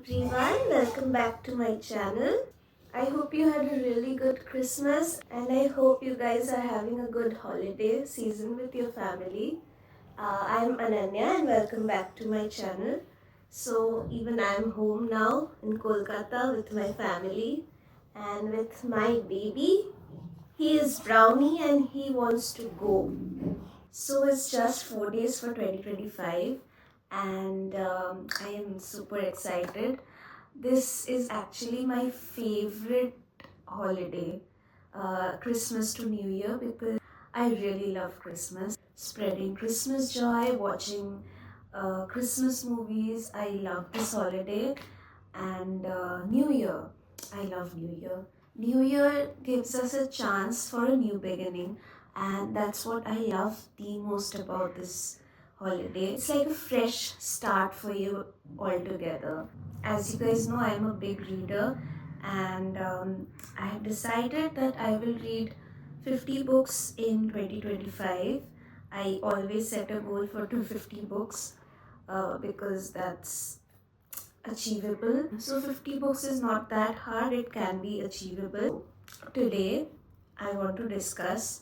everyone, welcome back to my channel. I hope you had a really good Christmas and I hope you guys are having a good holiday season with your family. I'm Ananya and welcome back to my channel. So even I'm home now in Kolkata with my family and with my baby. He is Brownie and he wants to go. So it's just 4 days for 2025 and I am super excited. This is actually my favorite holiday, Christmas to New Year, because I really love Christmas. Spreading Christmas joy, watching Christmas movies. I love this holiday. And New Year, I love New Year. New Year gives us a chance for a new beginning, and that's what I love the most about this holiday. It's like a fresh start for you altogether. As you guys know, I'm a big reader, and I have decided that I will read 50 books in 2025. I always set a goal for 250 books because that's achievable. So 50 books is not that hard, it can be achievable. Today I want to discuss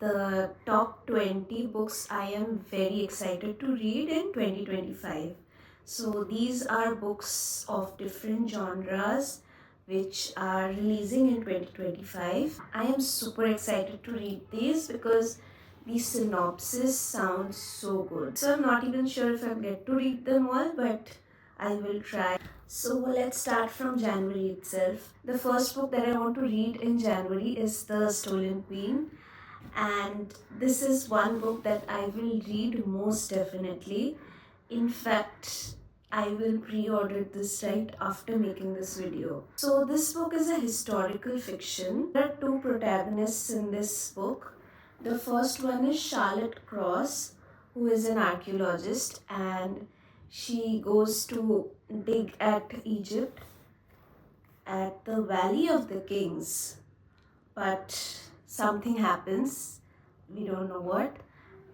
the top 20 books I am very excited to read in 2025. So these are books of different genres which are releasing in 2025. I am super excited to read these because the synopsis sounds so good. So I'm not even sure if I'll get to read them all, but I will try. So let's start from January itself. The first book that I want to read in January is The Stolen Queen, and this is one book that I will read most definitely. In fact, I will pre-order this right after making this video. So this book is a historical fiction. There are two protagonists in this book. The first one is Charlotte Cross, who is an archaeologist, and she goes to dig at Egypt at the Valley of the Kings. But something happens, we don't know what,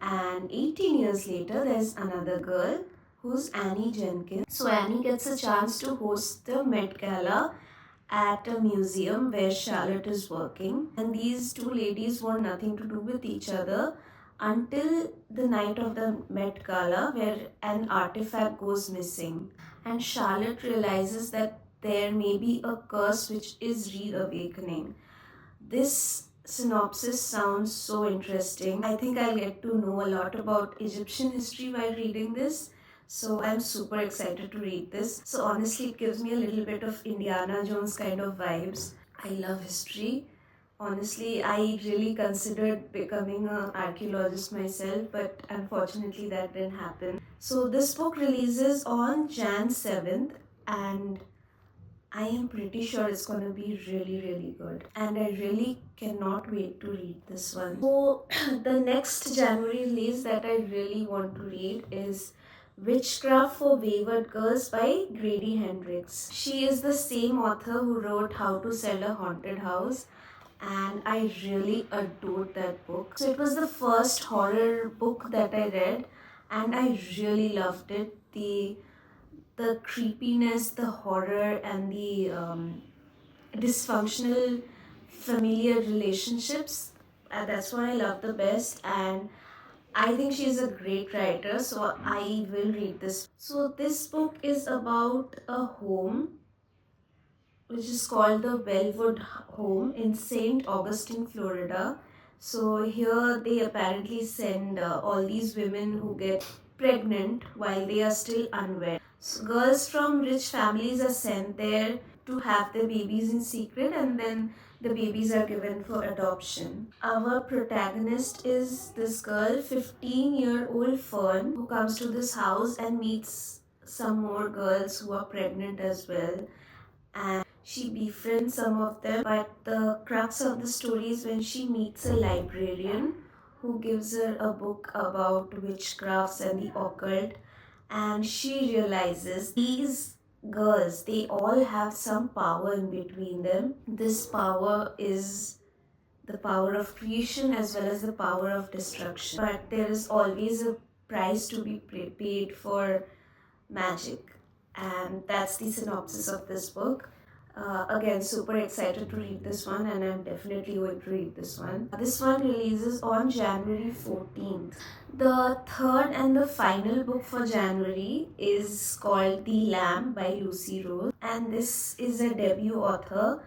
and 18 years later there's another girl who's Annie Jenkins. So Annie gets a chance to host the Met Gala at a museum where Charlotte is working, and these two ladies want nothing to do with each other until the night of the Met Gala, where an artifact goes missing, and Charlotte realizes that there may be a curse which is reawakening. This synopsis sounds so interesting. I think I'll get to know a lot about Egyptian history while reading this. So I'm super excited to read this. So honestly, it gives me a little bit of Indiana Jones kind of vibes. I love history. Honestly, I really considered becoming an archaeologist myself, but unfortunately that didn't happen. So this book releases on Jan 7th, and I am pretty sure it's going to be really good, and I really cannot wait to read this one. So the next January release that I really want to read is Witchcraft for Wayward Girls by Grady Hendrix. She is the same author who wrote How to Sell a Haunted House, and I really adored that book. So it was the first horror book that I read, and I really loved it. The creepiness, the horror, and the dysfunctional familiar relationships, that's what I love the best, and I think she's a great writer, so I will read this. So this book is about a home which is called the Wellwood Home in St. Augustine, Florida. So here they apparently send all these women who get pregnant while they are still unwed. So girls from rich families are sent there to have their babies in secret, and then the babies are given for adoption. Our protagonist is this girl, 15-year-old Fern, who comes to this house and meets some more girls who are pregnant as well. And she befriends some of them, but the crux of the story is when she meets a librarian who gives her a book about witchcrafts and the occult, and she realizes these girls, they all have some power in between them. This power is the power of creation as well as the power of destruction, but there is always a price to be paid for magic. And that's the synopsis of this book. Again, super excited to read this one, and I'm definitely going to read this one. This one releases on January 14th. The third and the final book for January is called The Lamb by Lucy Rose, and this is a debut author.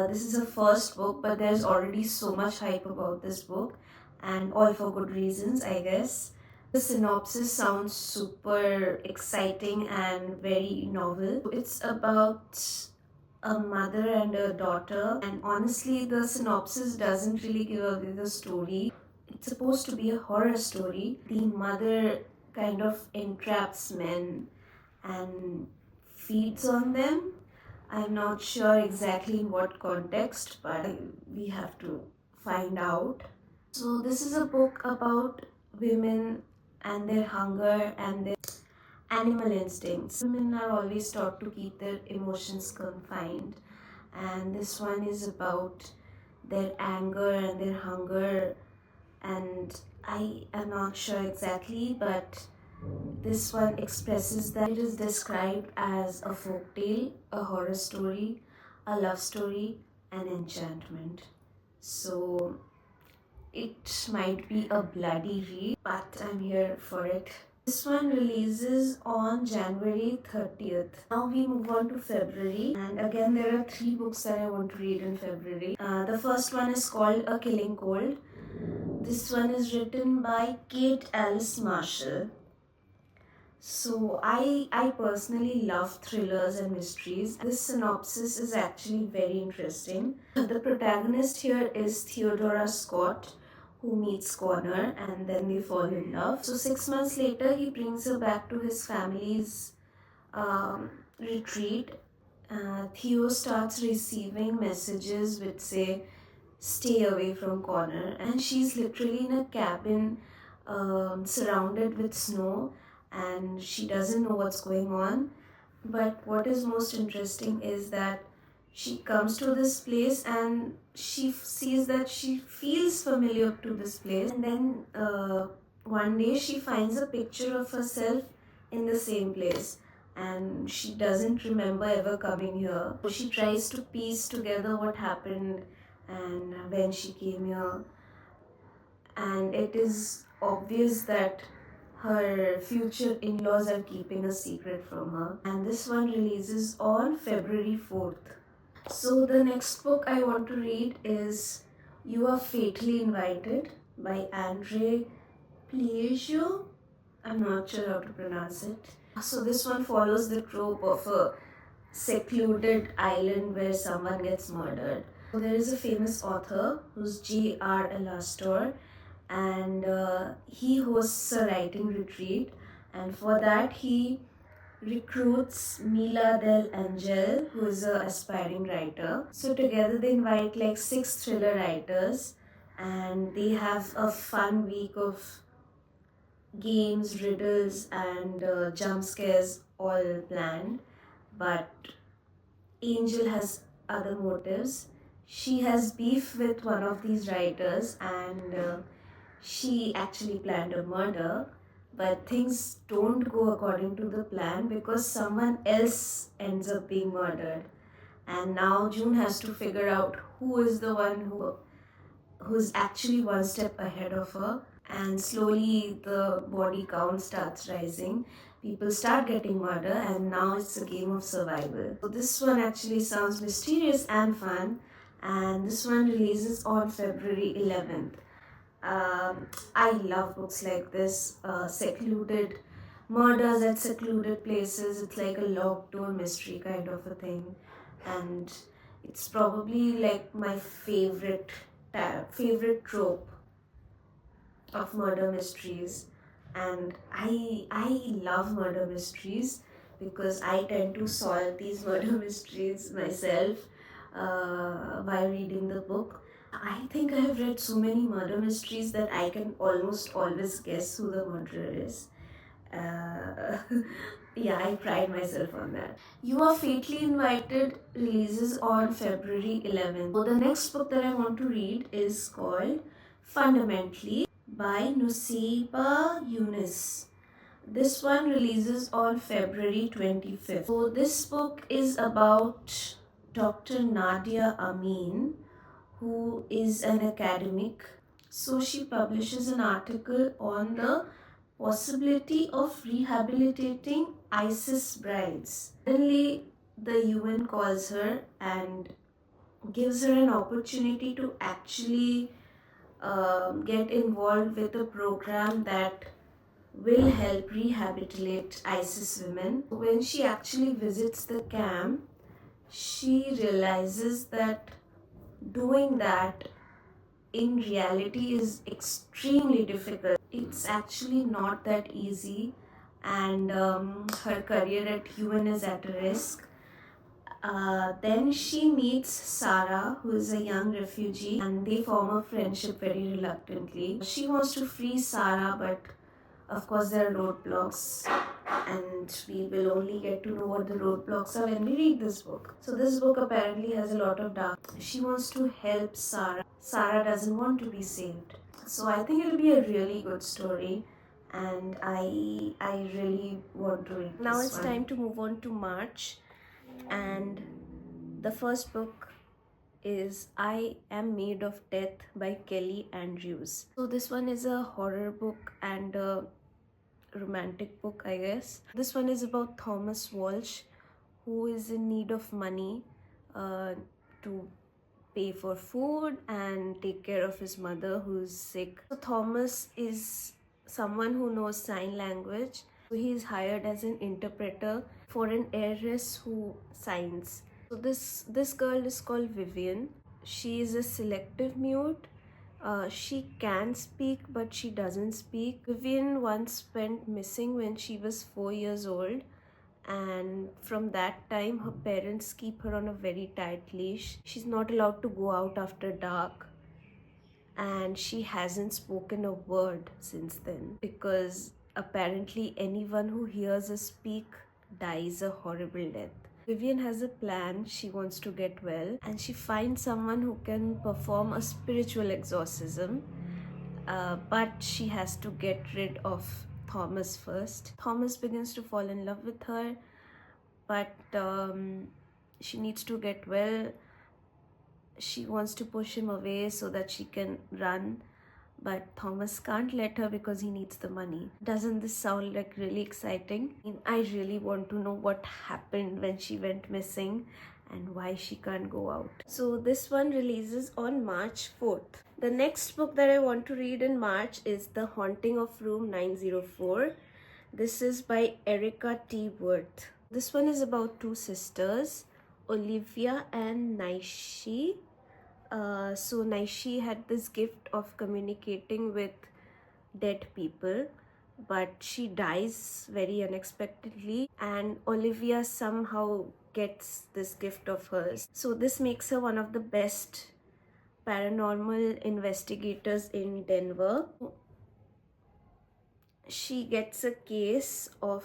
This is a first book, but there's already so much hype about this book, and all for good reasons, I guess. The synopsis sounds super exciting and very novel. It's about a mother and a daughter, and honestly, the synopsis doesn't really give away the story. It's supposed to be a horror story. The mother kind of entraps men and feeds on them. I'm not sure exactly in what context, but we have to find out. So, this is a book about women and their hunger and their animal instincts. Women are always taught to keep their emotions confined, and this one is about their anger and their hunger. And I am not sure exactly, but this one expresses that it is described as a folktale, a horror story, a love story, an enchantment. So it might be a bloody read, but I'm here for it. This one releases on January 30th. Now we move on to February, and again there are 3 books that I want to read in February. The first one is called A Killing Cold. This one is written by Kate Alice Marshall. So I personally love thrillers and mysteries. This synopsis is actually very interesting. The protagonist here is Theodora Scott, who meets Connor, and then they fall in love. So 6 months later, he brings her back to his family's retreat. Theo starts receiving messages which say, "Stay away from Connor," and she's literally in a cabin surrounded with snow, and she doesn't know what's going on. But what is most interesting is that she comes to this place and she sees that she feels familiar to this place, and then one day she finds a picture of herself in the same place, and she doesn't remember ever coming here. She tries to piece together what happened and when she came here, and it is obvious that her future in-laws are keeping a secret from her. And this one releases on February 4th. So the next book I want to read is You Are Fatally Invited by Andre Pliego. I'm not sure how to pronounce it. So this one follows the trope of a secluded island where someone gets murdered. So there is a famous author who's J.R. Alastor, and he hosts a writing retreat, and for that he recruits Mila del Angel, who is an aspiring writer. So together they invite like 6 thriller writers, and they have a fun week of games, riddles, and jump scares all planned. But Angel has other motives. She has beef with one of these writers, and she actually planned a murder, but things don't go according to the plan because someone else ends up being murdered. And now June has to figure out who is the one who's actually one step ahead of her. And slowly the body count starts rising. People start getting murdered, and now it's a game of survival. So this one actually sounds mysterious and fun, and this one releases on February 11th. I love books like this, secluded murders at secluded places. It's like a locked door mystery kind of a thing, and it's probably like my favorite trope of murder mysteries. And I love murder mysteries because I tend to solve these murder mysteries myself while reading the book. I think I have read so many murder mysteries that I can almost always guess who the murderer is. Yeah, I pride myself on that. You Are Fatally Invited releases on February 11th. So the next book that I want to read is called Fundamentally by Nussaibah Younis. This one releases on February 25th. So this book is about Dr. Nadia Amin, who is an academic. So she publishes an article on the possibility of rehabilitating ISIS brides. Suddenly, the UN calls her and gives her an opportunity to actually get involved with a program that will help rehabilitate ISIS women. When she actually visits the camp, she realizes that doing that in reality is extremely difficult. It's actually not that easy, and her career at UN is at risk. Then she meets Sarah, who is a young refugee, and they form a friendship very reluctantly. She wants to free Sarah, but of course there are roadblocks, and we will only get to know what the roadblocks are when we read this book. So this book apparently has a lot of dark. She wants to help Sarah. Sarah doesn't want to be saved. So I think it'll be a really good story, and I really want to read this. Now it's time to move on to March, and the first book is I Am Made of Death by Kelly Andrews. So this one is a horror book and a romantic book, I guess. This one is about Thomas Walsh, who is in need of money to pay for food and take care of his mother who's sick. So Thomas is someone who knows sign language. So he is hired as an interpreter for an heiress who signs. So this girl is called Vivian. She is a selective mute. She can speak, but she doesn't speak. Vivian once went missing when she was 4 years old, and from that time her parents keep her on a very tight leash. She's not allowed to go out after dark, and she hasn't spoken a word since then, because apparently anyone who hears her speak dies a horrible death. Vivian has a plan. She wants to get well, and she finds someone who can perform a spiritual exorcism, but she has to get rid of Thomas first. Thomas begins to fall in love with her, but she needs to get well. She wants to push him away so that she can run, but Thomas can't let her because he needs the money. Doesn't this sound like really exciting? I really want to know what happened when she went missing and why she can't go out. So this one releases on March 4th. The next book that I want to read in March is The Haunting of Room 904. This is by Erika T. Wurth. This one is about two sisters, Olivia and Naishi. So Naishi had this gift of communicating with dead people, but she dies very unexpectedly, and Olivia somehow gets this gift of hers. So this makes her one of the best paranormal investigators in Denver. She gets a case of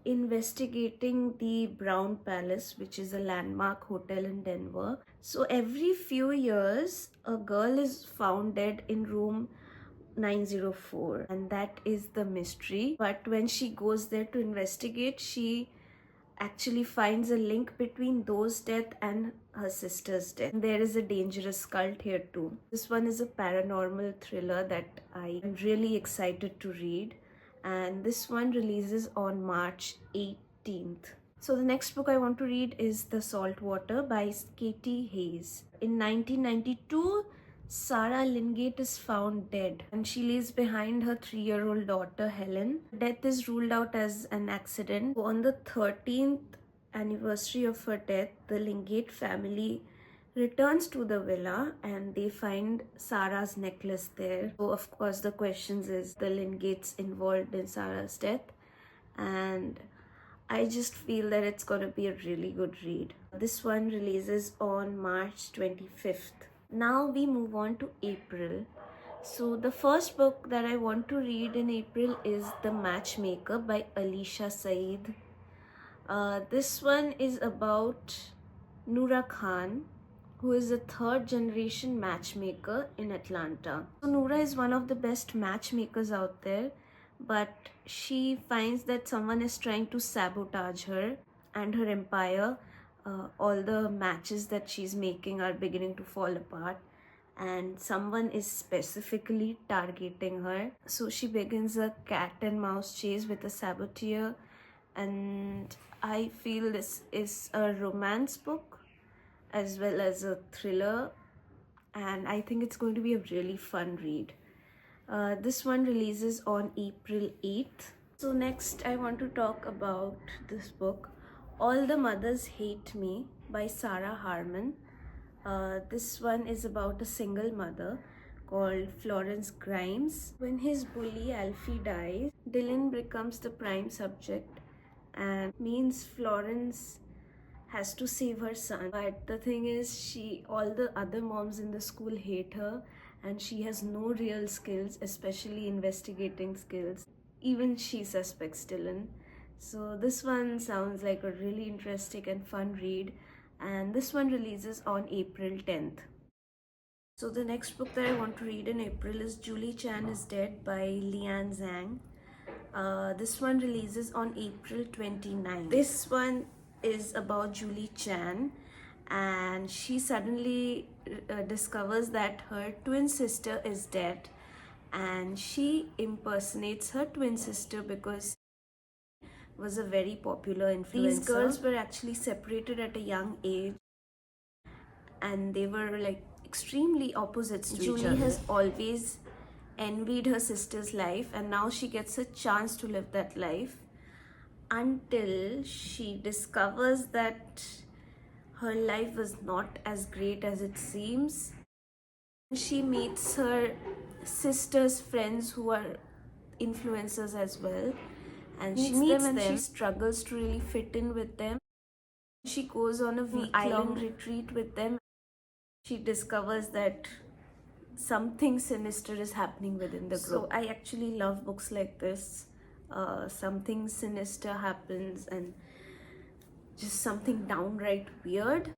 investigating the Brown Palace, which is a landmark hotel in Denver. So every few years, a girl is found dead in room 904, and that is the mystery. But when she goes there to investigate, she actually finds a link between those death and her sister's death. There is a dangerous cult here too. This one is a paranormal thriller that I am really excited to read, and this one releases on March 18th. So the next book I want to read is The Saltwater by Katy Hayes. In 1992, Sarah Lingate is found dead, and she leaves behind her 3-year-old daughter Helen. Death is ruled out as an accident. On the 13th anniversary of her death, the Lingate family returns to the villa and they find Sarah's necklace there. So of course the questions is the Lingates involved in Sarah's death, and I just feel that it's gonna be a really good read. This one releases on March 25th. Now we move on to April. So the first book that I want to read in April is The Matchmaker by Aisha Saeed. This one is about Noora Khan, who is a third generation matchmaker in Atlanta. So Noora is one of the best matchmakers out there, but she finds that someone is trying to sabotage her and her empire. All the matches that she's making are beginning to fall apart, and someone is specifically targeting her. So she begins a cat and mouse chase with a saboteur, and I feel this is a romance book as well as a thriller, and I think it's going to be a really fun read. This one releases on April 8th. So next I want to talk about this book, All the Mothers Hate Me by Sarah Harman. This one is about a single mother called Florence Grimes. When his bully Alfie dies, Dylan becomes the prime subject and means Florence has to save her son. But the thing is, all the other moms in the school hate her, and she has no real skills, especially investigating skills. Even she suspects Dylan. So this one sounds like a really interesting and fun read, and this one releases on April 10th. So the next book that I want to read in April is Julie Chan is Dead by Liann Zhang. This one releases on April 29th. This one is about Julie Chan, and she suddenly discovers that her twin sister is dead, and she impersonates her twin sister because she was a very popular influencer. These girls were actually separated at a young age, and they were like extremely opposites to each other. Julie has always envied her sister's life, and now she gets a chance to live that life, until she discovers that her life was not as great as it seems. She meets her sister's friends who are influencers as well, and she meets them and she struggles to really fit in with them. She goes on a week-long retreat with them. She discovers that something sinister is happening within the group. So I actually love books like this. Something sinister happens and just something downright weird.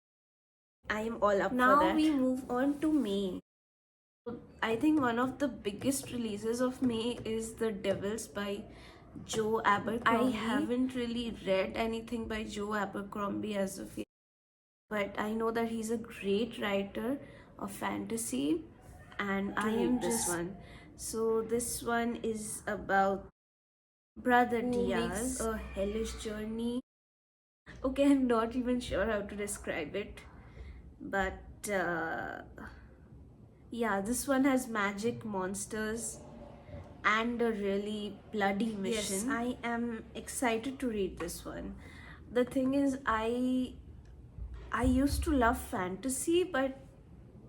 I am all up for that. Now we move on to May. I think one of the biggest releases of May is The Devils by Joe Abercrombie. I haven't really read anything by Joe Abercrombie as of yet, but I know that he's a great writer of fantasy, and I am this one. So this one is about Brother Diaz, a hellish journey. Okay, I'm not even sure how to describe it, but yeah, this one has magic, monsters, and a really bloody mission. Yes, I am excited to read this one. The thing is, I used to love fantasy, but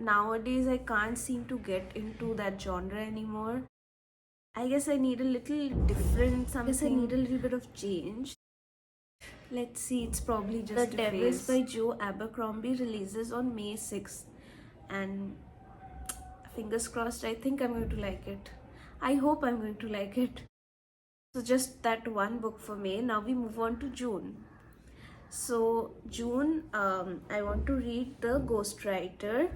nowadays I can't seem to get into that genre anymore. I guess I need a little different something. I guess I need a little bit of change. Let's see, it's probably just The Devils by Joe Abercrombie releases on May 6th, and fingers crossed, I think I'm going to like it. I hope I'm going to like it. So just that one book for May. Now we move on to June. So June, I want to read The Ghostwriter,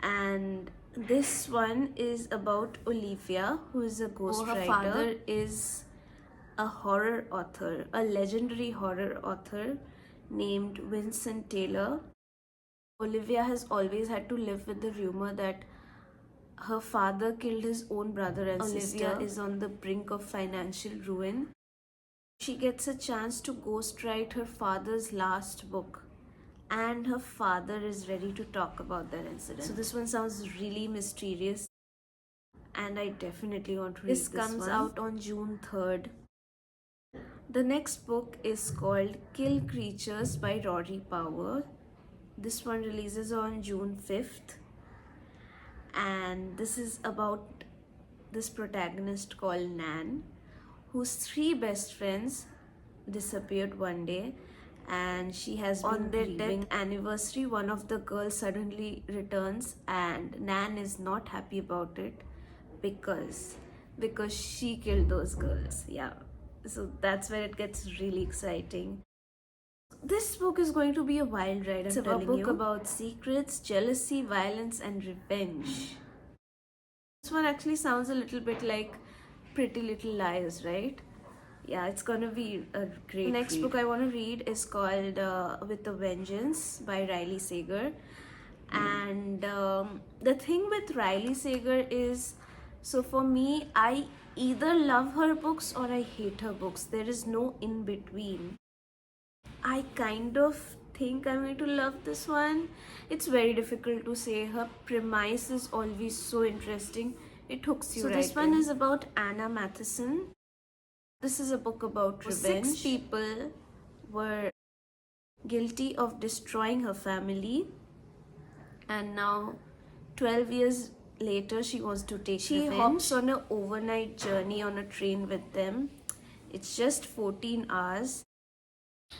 and this one is about Olivia, who is a ghostwriter. Her father is a horror author, a legendary horror author named Vincent Taylor. Olivia has always had to live with the rumor that her father killed his own brother and sister. Olivia is on the brink of financial ruin. She gets a chance to ghostwrite her father's last book, and her father is ready to talk about that incident. So this one sounds really mysterious, and I definitely want to read this. This comes out on June 3rd. The next book is called Kill Creatures by Rory Power. This one releases on June 5th, and this is about this protagonist called Nan, whose 3 best friends disappeared one day, and she has been on their death anniversary. One of the girls suddenly returns, and Nan is not happy about it because she killed those girls. Yeah, so that's where it gets really exciting. This book is going to be a wild ride. It's a book about secrets, jealousy, violence, and revenge. This one actually sounds a little bit like Pretty Little Liars, right? Yeah, it's gonna be a great read. The next book I want to read is called With a Vengeance by Riley Sager. And the thing with Riley Sager is, so for me, I either love her books or I hate her books. There is no in between. I kind of think I'm going to love this one. It's very difficult to say. Her premise is always so interesting. It hooks you right in. So this one is about Anna Matheson. This is a book about revenge. 6 people were guilty of destroying her family, and now 12 years later she wants to take revenge. She hops on an overnight journey on a train with them. It's just 14 hours.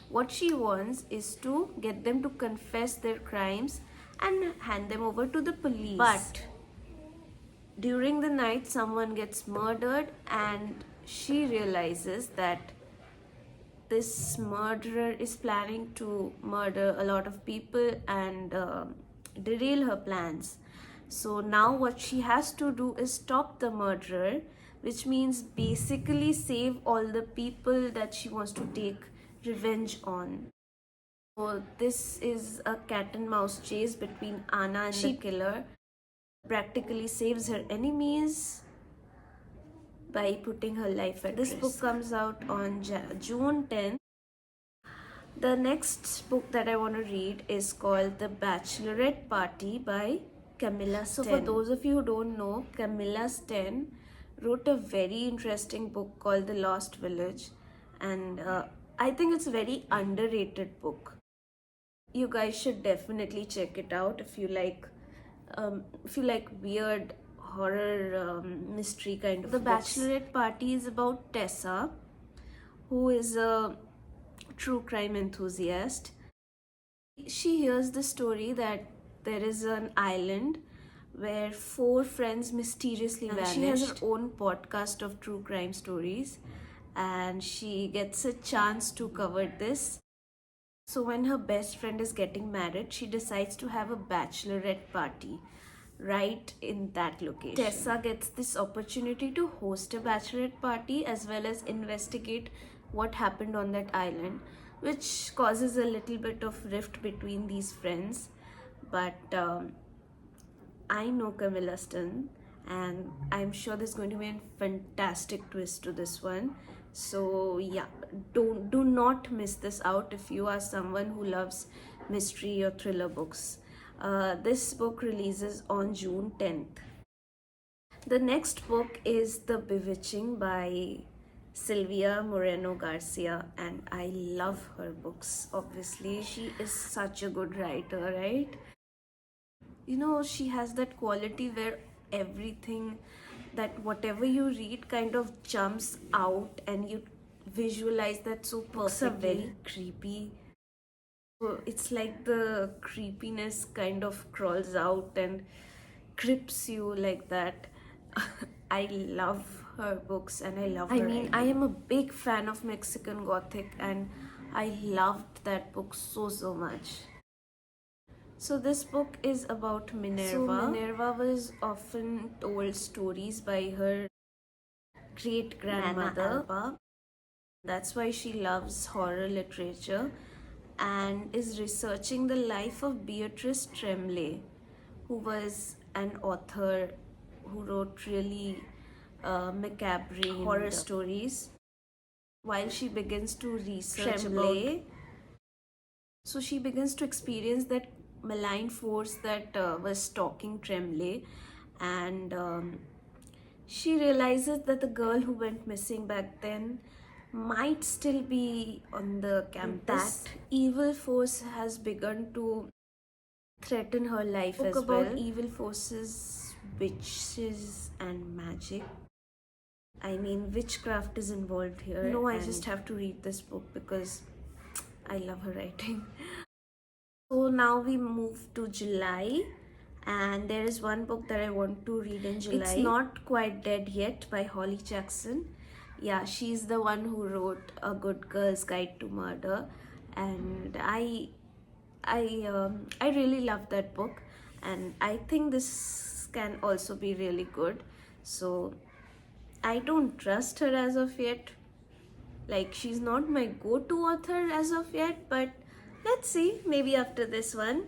What she wants is to get them to confess their crimes and hand them over to the police. But during the night someone gets murdered, and she realizes that this murderer is planning to murder a lot of people and derail her plans. So now what she has to do is stop the murderer, which means basically save all the people that she wants to take revenge on. So this is a cat and mouse chase between Anna and the killer. Practically saves her enemies by putting her life at risk. This book comes out on June 10th. The next book that I want to read is called The Bachelorette Party by Camilla Sten. So for those of you who don't know, Camilla Sten wrote a very interesting book called The Lost Village, and I think it's a very underrated book. You guys should definitely check it out if you like weird horror mystery kind of. The Bachelorette Party is about Tessa, who is a true crime enthusiast. She hears the story that there is an island where 4 friends mysteriously vanished. She has her own podcast of true crime stories, and she gets a chance to cover this. So when her best friend is getting married, she decides to have a bachelorette party right in that location. Tessa gets this opportunity to host a bachelorette party as well as investigate what happened on that island, which causes a little bit of rift between these friends. But I know Camilla Sten, and I'm sure there's going to be a fantastic twist to this one. So yeah, do not miss this out if you are someone who loves mystery or thriller books. This book releases on June 10th. The next book is The Bewitching by Silvia Moreno Garcia, and I love her books. Obviously, she is such a good writer, right? You know, she has that quality where everything, that whatever you read kind of jumps out and you visualize that so perfectly. Books are very creepy. So it's like the creepiness kind of crawls out and grips you like that. I love her books and I love her. I mean, I am a big fan of Mexican Gothic and I loved that book so much. So this book is about Minerva. So Minerva was often told stories by her great-grandmother. That's why she loves horror literature and is researching the life of Beatrice Tremblay, who was an author who wrote really macabre horror stories. While she begins to research Tremblay, so she begins to experience that malign force that was stalking Tremblay, and she realizes that the girl who went missing back then might still be on the campus. That evil force has begun to threaten her life as well. About evil forces, witches and magic. I mean, witchcraft is involved here. No, I just have to read this book because I love her writing. So now we move to July, and there is one book that I want to read in July. It's Not Quite Dead Yet by Holly Jackson. Yeah, she's the one who wrote A Good Girl's Guide to Murder, and I really love that book, and I think this can also be really good. So I don't trust her as of yet. Like, she's not my go-to author as of yet, but let's see, maybe after this one.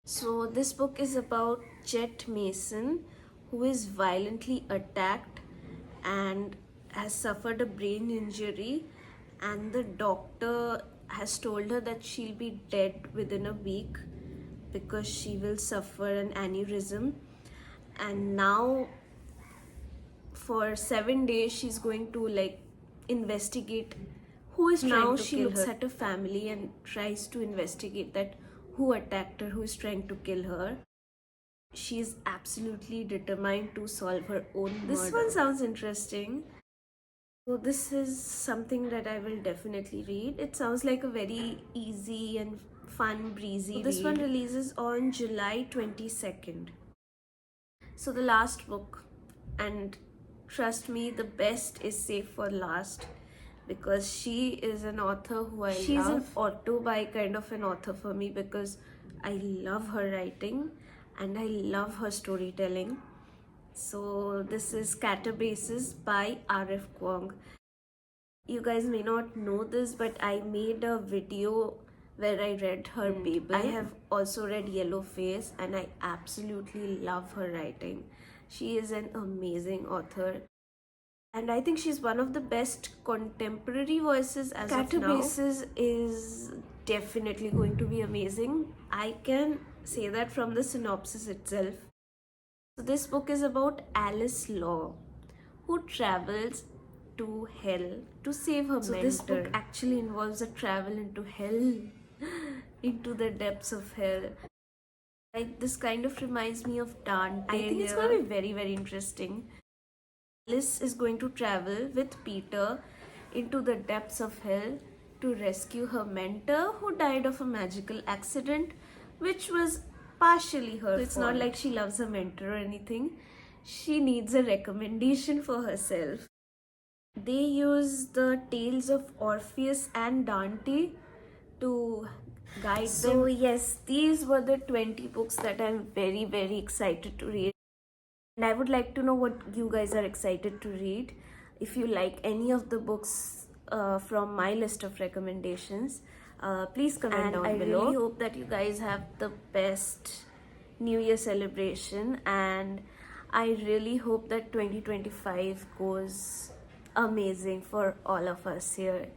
So this book is about Chet Mason, who is violently attacked and has suffered a brain injury, and the doctor has told her that she'll be dead within a week because she will suffer an aneurysm. And now for 7 days she's going to like investigate who is trying to kill her. Now she looks at her family and tries to investigate that who attacked her, who is trying to kill her. She is absolutely determined to solve her own murder. This one sounds interesting. So this is something that I will definitely read. It sounds like a very easy and fun, breezy read. This one releases on July 22nd. So the last book, and trust me, the best is saved for last, because she is an author who I love. She's an auto-buy kind of an author for me because I love her writing and I love her storytelling. So this is Catabases by R.F. Kuang. You guys may not know this, but I made a video where I read her Babel. I have also read Yellow Face and I absolutely love her writing. She is an amazing author. And I think she's one of the best contemporary voices as of now. Catabases is definitely going to be amazing. I can say that from the synopsis itself. So this book is about Alice Law, who travels to hell to save her mentor. So this book actually involves a travel into hell, into the depths of hell. Like, this kind of reminds me of Dante. I think it's going to be very, very interesting. Alice is going to travel with Peter into the depths of hell to rescue her mentor, who died of a magical accident, which was partially her fault. It's not like she loves her mentor or anything. She needs a recommendation for herself. They use the tales of Orpheus and Dante to guide them. So yes, these were the 20 books that I'm very, very excited to read. And I would like to know what you guys are excited to read. If you like any of the books from my list of recommendations, please comment down below. And I really hope that you guys have the best New Year celebration, and I really hope that 2025 goes amazing for all of us here.